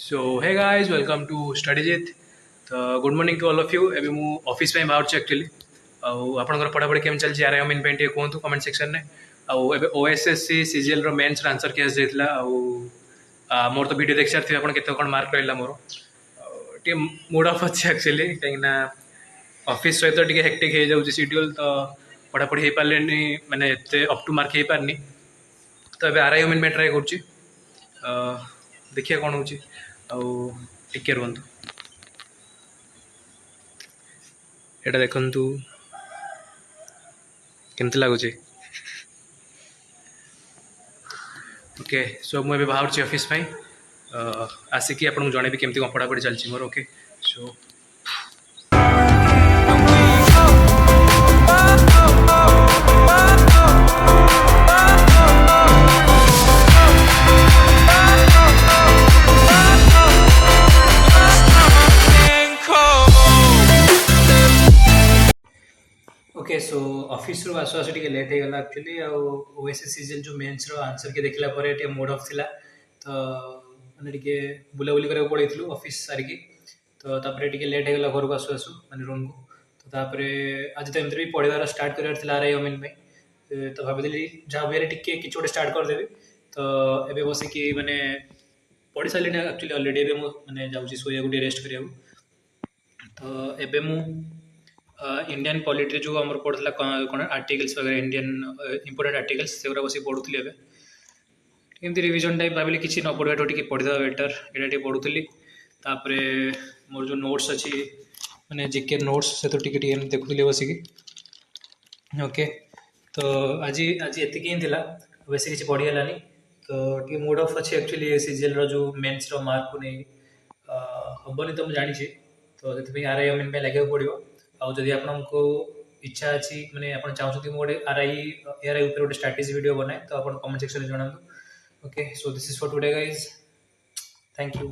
So hey guys, welcome to StudyJit. तो good morning to all of you एबे मु office पे बाहर एक्चुअली आपनकर पढ़ापढ़ी केम चलछि आर एम इन पे कहतु कमेंट सेक्शन में आउ एबे ओएसएससी सीजीएल रो मेंस रो आंसर केस देथिला मोर तो वीडियो देख सारथि आपन केते कोन मार्क रहला मोर टे मूड ऑफ अछि एक्चुअली कहिना ऑफिस सहित टिके हेक्टिक हे जाउछि शेड्यूल तो पढ़ापढ़ी हे पारलेनी माने एते अप टू मार्क हे पारनी तो एबे आर एम इन पे ट्राई करछि देखिए कौन होची टिके रुहतु एटा देखंतु केमती लगुच ओके सो मुझे बाहर ऑफिस आसिकी आपको जन भी केमती पढ़ापढ़ी चलती more okay so okay so office रू आसु आसु टिके लेट होगा एक्चुअली ओएसएस सीजन जो मेंस रो आंसर के देखला परे टे मूड ऑफ थिला तो माने टिके बुलाबुली करे पड़ैथलु ऑफिस सारिकी तो तापरे टिके लेट होगा घर को आसु आसु माने रूम को तो तापरे आज तो एमती भी पढ़ार स्टार्ट करार थिला आरआई अमीन में तो भाबिली जहाँ भी टिके किछ गोटे स्टार्ट करदेबी तो एबे बसिकी माने पढ़ी सारे एक्चुअली ऑलरेडी एबे मु माने जाउची सोया गुटे रेस्ट करिया तो एबे मु इंडियन पॉलिटी जो आम पढ़ा कौन आर्टिकल्स वगैरह इंडियन इंपोर्टेंट आर्टिकल्स से बसी पढ़ुली एमती रिविजन टाइप भाविली किसी न पढ़ा टी पढ़ीदा बेटर ये पढ़ुली तापर मोर जो नोट्स अच्छी मैंने जीके नोट्स से तो टी देखुली बसिकी ओके तो आज आज एति ही थिला बेस किसी पढ़ीगलानी तो टी मूड ऑफ अच्छे एक्चुअली सीजीएल रो जो मेंस रो मार्क को नहीं हेनी तो मुझे जानी तो ये आर आई एम लगे पड़ो आदि आपको इच्छा अच्छी मैंने आप चाहते गोटे आर आई गोटे स्ट्राटेजी वीडियो बनाए तो आप कमेंट सेक्शन में जनातु okay so this is for today guys thank you.